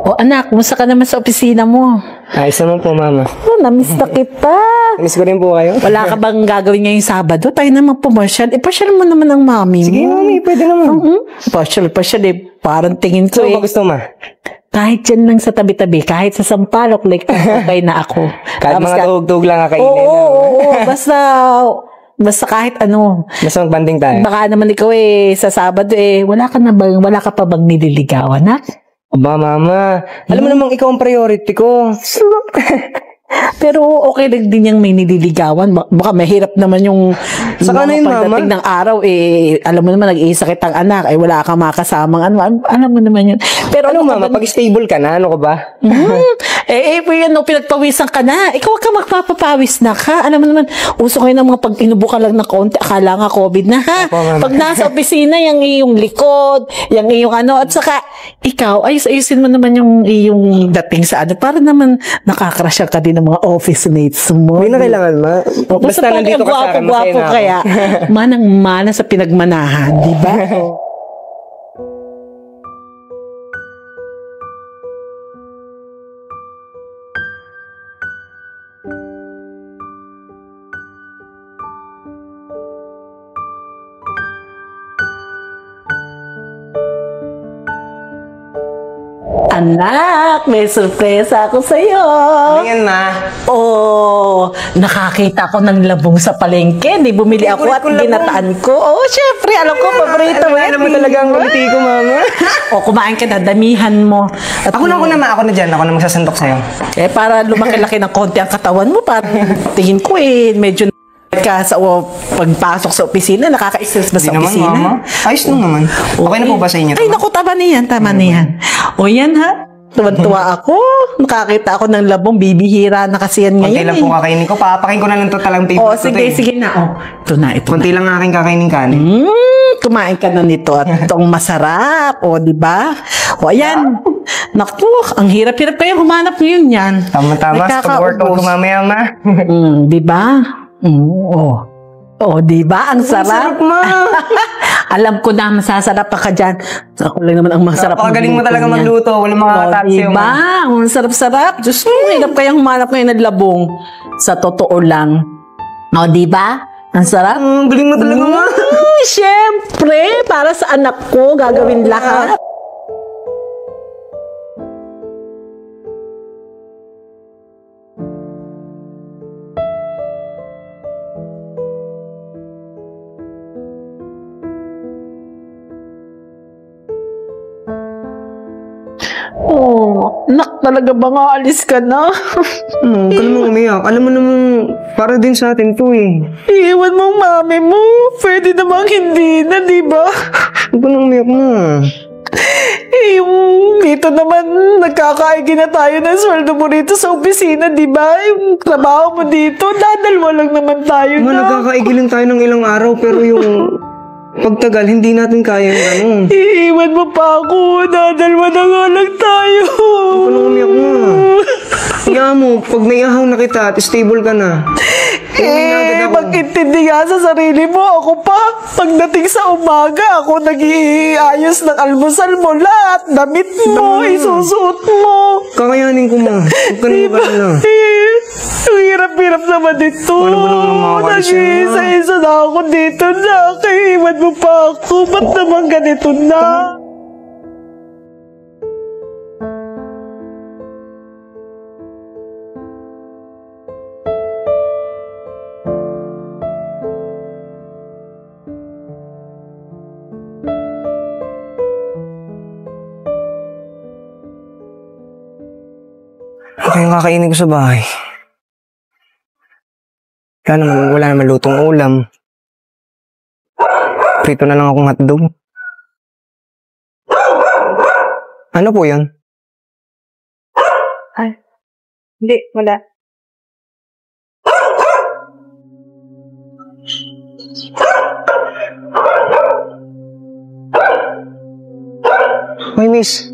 O anak, kumusta ka naman sa opisina mo? Ayos naman po, Mama. Oh, namiss na kita. Namiss ko rin po kayo. Wala ka bang gagawin ngayong Sabado? Tayo naman pumasyal. Ipasyal mo naman ang mami mo. Sige, Mami, pwede naman. Pasyal eh. Parang tingin ko So, ba gusto, Ma? kahit yan lang sa tabi-tabi, kahit sa Sampaloc, like, okay na ako. Kahit Tapos mga tuhog-tuhog lang kakainin. Oo. Basta kahit ano. Basta magbanding tayo. Baka naman ikaw sa Sabado wala ka pa bang nililigawan, ha? Aba, Mama. Alam mo namang ikaw ang priority ko. Pero okay lang din yung may nililigawan. Baka mahirap naman yung Saka na yun, pagdating Mama. ng araw, alam mo naman, nag-iisakit ang anak, wala kang makasamang alam mo naman yun. Pero Ano, Mama, pag stable ka na, ano ka ba? pinagpawisan ka na. Ikaw ka magpapapawis na ka. Alam mo naman, uso kayo ng mga pag inubo ka lang ng konti, akala nga COVID na, ha? Opo, Mama. Pag nasa opisina, yung iyong likod, yung iyong at saka, ikaw, ayusin mo naman yung iyong dating sa para naman nakakrush ka din ng mga office mates mo. Hindi na kailangan, Ma. Basta nandito ka sa akin, masaya na ako. Kaya, manang-mana sa pinagmanahan, di ba? Anak, may sorpresa ako sa'yo. Ano yan, Ma? Oh, nakakita ko ng labong sa palengke. Di bumili ako at ginataan ko. Oh, syempre, alam ko, paborito mo. Alam mo talaga ang kuliti ko, Mama. O, kumain ka na, damihan mo. At Ako na, Ma. Ako na dyan. Ako na magsasandok sa'yo. para lumaki-laki ng konti ang katawan mo, para tingin ko medyo ka sa pagpasok sa opisina, nakaka-stress ba sa Hindi naman, opisina? Mama. Ayos lang naman. Okay na po ba sa inyo? Ay, naku, tama niyan. O yan, ha? Tuwan-tuwa ako. Nakakita ako ng labong, bibihira na kasi yan Konti ngayon. lang po kakainin ko. Papakin ko na lang to talang paper ko to. Sige na. Ito na. Konti lang aking kakainin kanin. Kumain ka na nito at itong masarap. Di ba? O, ayan. Naku, ang hirap-hirap kayo. Humanap nyo yan. Tama-tama. Pag-workout ko mamaya, Ma. Di ba? Di ba? Ang sarap. Ma. Alam ko na, masasarap ka dyan. Ako lang naman ang masarap. Napakagaling mo talaga magluto. Walang makakatapos sa'yo, diba? Ang sarap-sarap. Diyos mo, hirap kayang humanap ngayon ng labong. Sa totoo lang. Diba? Ang sarap. Galing mo talaga, Ma. Siyempre, para sa anak ko, gagawin lahat. Nak, talaga ba nga alis ka na? Huwag ka namang umiyak. Alam mo namang para din sa atin to Iiwan mo mami mo. Pwede namang hindi na, di ba? Huwag ka nang umiyak, Ma. Yung dito naman, nagkakaigi na tayo ng sweldo mo rito sa opisina, di ba? Yung trabaho mo dito, dadalwa lang naman tayo Ma, nagkakaigilin tayo ng ilang araw pero yung pagtagal, hindi natin kaya yung ganun. Iiwan mo pa ako, dadalwa na nga lang tayo. Huwag ka nang umiyak, Ma. Kaya mo, pag naiahaw na kita at stable ka na. Mag-intindi nga sa sarili mo. Ako pa, pagdating sa umaga, ako nag-iayos ng almusal mo. Lahat, damit mo, isusuot mo. Kakayanin ko, Ma. Huwag ka nang mag-alala. Ang hirap-hirap naman dito. Wala mo naman makakalis yan, Ma. Nag-iisa-isa na ako dito na. Kaiwan mo pa ako. Ba't naman ganito na? Okay, yung kakainin ko sa bahay. Wala naman lutong ulam. Prito na lang akong hotdog. Ano po yun? Ay, hindi, wala. Hoy, miss.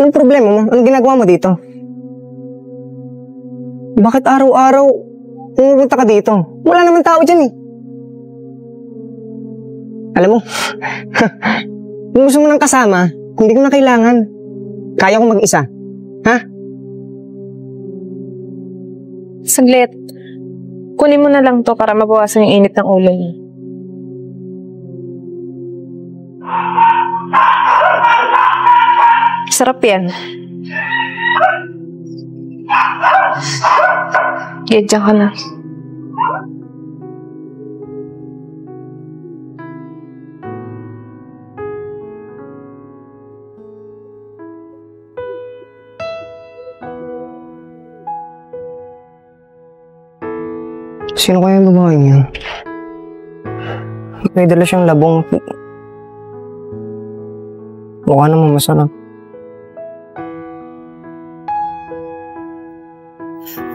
Anong problema mo? Anong ginagawa mo dito? Bakit araw-araw pumupunta ka dito? Wala naman tao dyan Alam mo, kung gusto mo ng kasama, hindi ko na kailangan. Kaya ko mag-isa. Ha? Saglit. Kunin mo na lang to para mabawasan yung init ng ulo niyo. Sarap yan. Gedya ka na. Sino kaya yung babae niya? May dala siyang labong. Mukha naman masarap.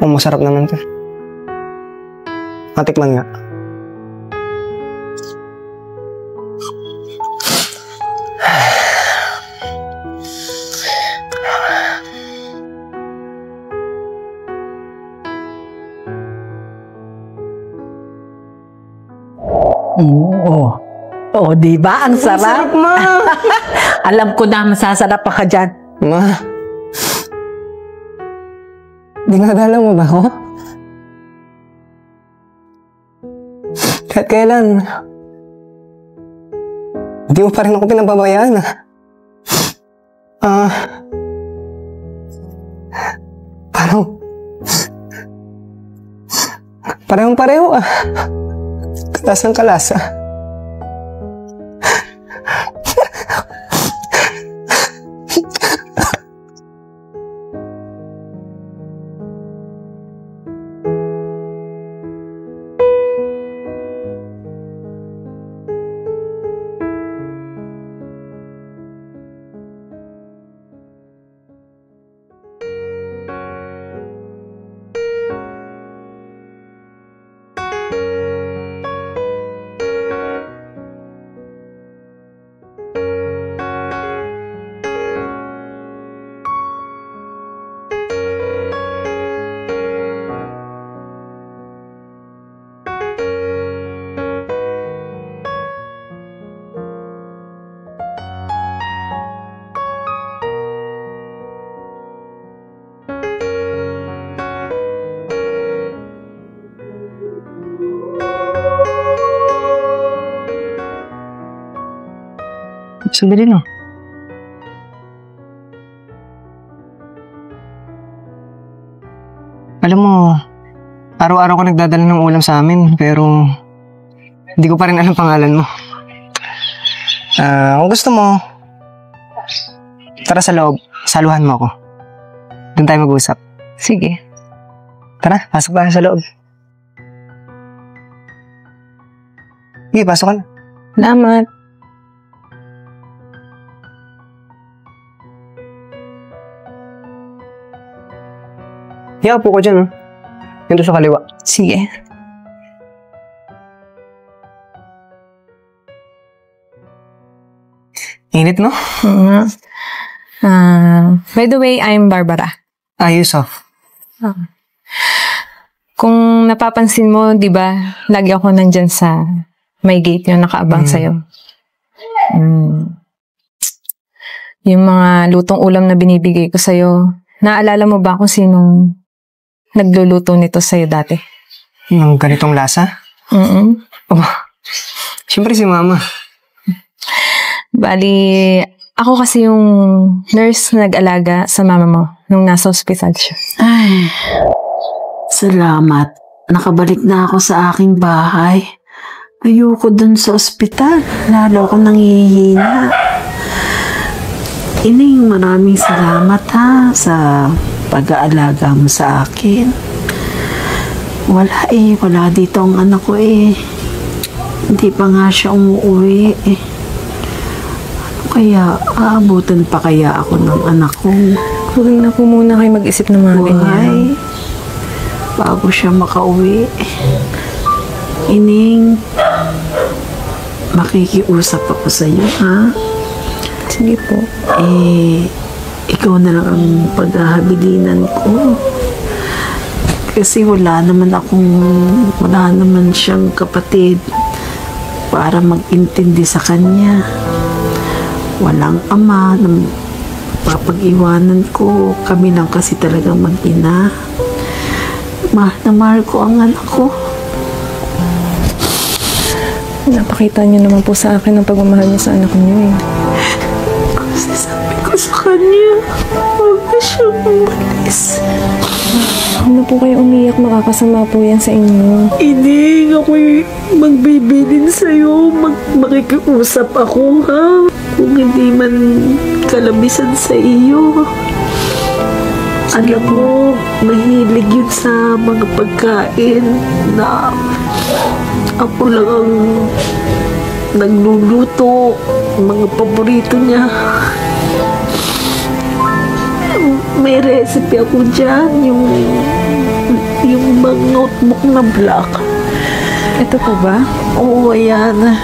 Oh, masarap naman to. Matikman nga. Oo. Oo, di ba? Ang sarap. Sarap, ma! Alam ko na masasarap pa ka dyan. Ma, dinadala mo ba ako? Kahit kailan, hindi mo pa rin ako pinababayaan. Parehong-pareho ah. Kalasang kalasa. Sandali lang. Alam mo, araw-araw ko nagdadala ng ulam sa amin, pero hindi ko pa rin alam pangalan mo. Kung gusto mo, tara sa loob, saluhan mo ako. Doon tayo mag-usap. Sige. Tara, pasok tayo sa loob. Sige, pasok ka na. Salamat. Upo ko dyan, oh. Yan doon sa kaliwa. Sige. Init, no? By the way, I'm Barbara. Yusuf. Kung napapansin mo, di ba, lagi ako nandyan sa may gate yung nakaabang sa'yo. Yung mga lutong ulam na binibigay ko sa'yo, naalala mo ba kung sinong nagluluto nito sa'yo dati? Yung ganitong lasa? Oh, siyempre si Mama. Bali, ako kasi yung nurse na nag-alaga sa mama mo nung nasa ospital siya. Ay, salamat. Nakabalik na ako sa aking bahay. Ayoko dun sa ospital. Lalo akong nangihina. Ining, maraming salamat ha sa pag-aalaga mo sa akin. Wala dito ang anak ko eh. Hindi pa nga siya umuwi eh. Ano kaya, aabutan pa kaya ako ng anak ko? Huwag na po muna kayo mag-isip ng mga ganyan. Bago siya makauwi. Ining, makikiusap ako sa iyo ha? Sige po. Ikaw na lang ang paghahabilinan ko. Kasi wala naman siyang kapatid para mag-intindi sa kanya. Walang ama, mapapag-iwanan ko. Kami lang kasi talagang mag-ina. Mahal na mahal ko ang anak ko. Napakita niyo naman po sa akin ang pagmamahal niyo sa anak niyo eh. Kasi sabi ko sa kanya, huwag na siyang umalis. Huwag na po kayo umiyak, makakasama po yan sa inyo. Hindi, ako'y magbibilin sa'yo. Makikiusap ako, ha? Kung hindi man kalabisan sa iyo. Alam mo, mahilig yun sa mga pagkain na ako lang ang nagluluto. Mga paborito niya. May recipe ako dyan, yung mga notebook na black. Ito po ba? Oo, ayan.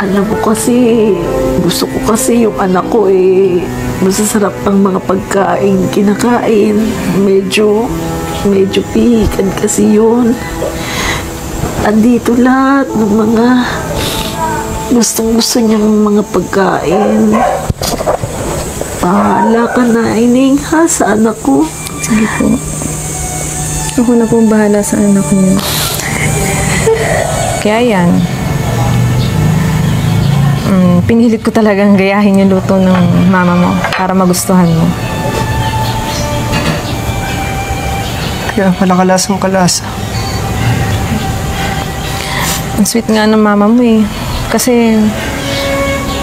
Alam mo kasi, gusto ko kasi yung anak ko masasarap ang mga pagkain kinakain. Medyo pihikan kasi yun. Andito lahat ng mga gustong-gusto niyang mga pagkain. Bahala ka na, Ining, ha, sa anak ko. Sige po. Ako na po bahala sa anak niyo. Kaya yan. Pinilit ko talagang gayahin yung luto ng mama mo para magustuhan mo. Kaya pala kalasang kalasa. Ang sweet nga ng mama mo eh. Kasi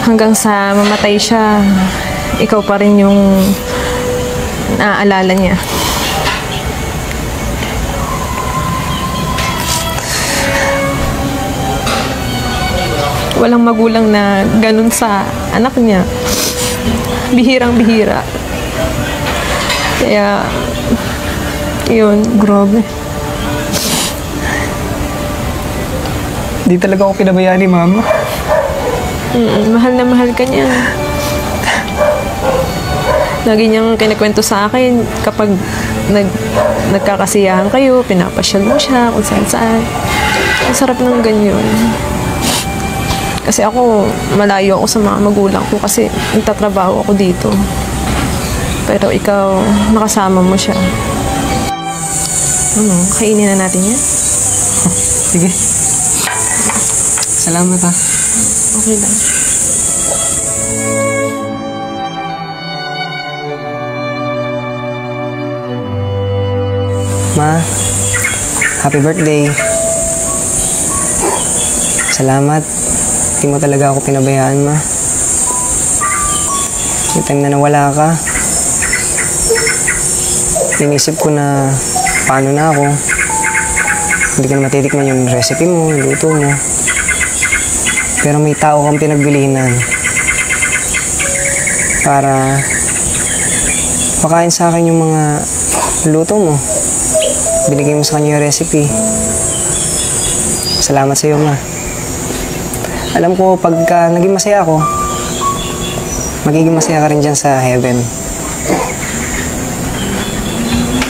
hanggang sa mamatay siya, ikaw pa rin yung naaalala niya. Walang magulang na ganun sa anak niya. Bihirang-bihira. Kaya, yun, grabe. Di talaga ako pinabayaan ni Mama. Mahal na mahal ka niya. Lagi niyang kinikwento sa akin kapag nagkakasiyahan kayo, pinapasyal mo siya kung saan-saan. Ang sarap ng ganyan. Kasi ako, malayo ako sa mga magulang ko kasi nagtatrabaho ako dito. Pero ikaw, nakasama mo siya. Kainin na natin yan? Sige. Salamat ha. Okay lang. Ma, happy birthday. Salamat. Hindi mo talaga ako pinabayaan, Ma. Yung time na nawala ka, inisip ko na paano na ako. Hindi ko na matitikman yung recipe mo, yung luto mo. Pero may tao kang pinagbilinan para pakain sa akin yung mga luto mo. Binigay mo sa kanya yung recipe. Salamat sa iyo, Ma. Alam ko, pagka naging masaya ako, magiging masaya ka rin dyan sa heaven.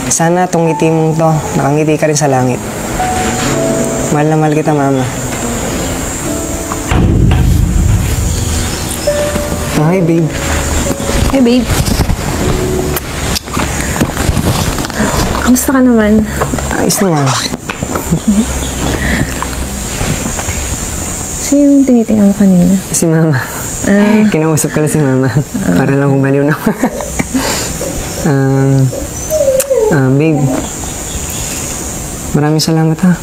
Sana tong ngiti mong to, nakangiti ka rin sa langit. Mahal na mahal kita, Mama. Hi, babe. Hey, babe. Kamusta ka naman? Ayos naman. Sino yung tinitingnan mo kanina? Si Mama. Kinausap ko na si Mama. Para lang kung baliw na. Babe. Maraming salamat ha.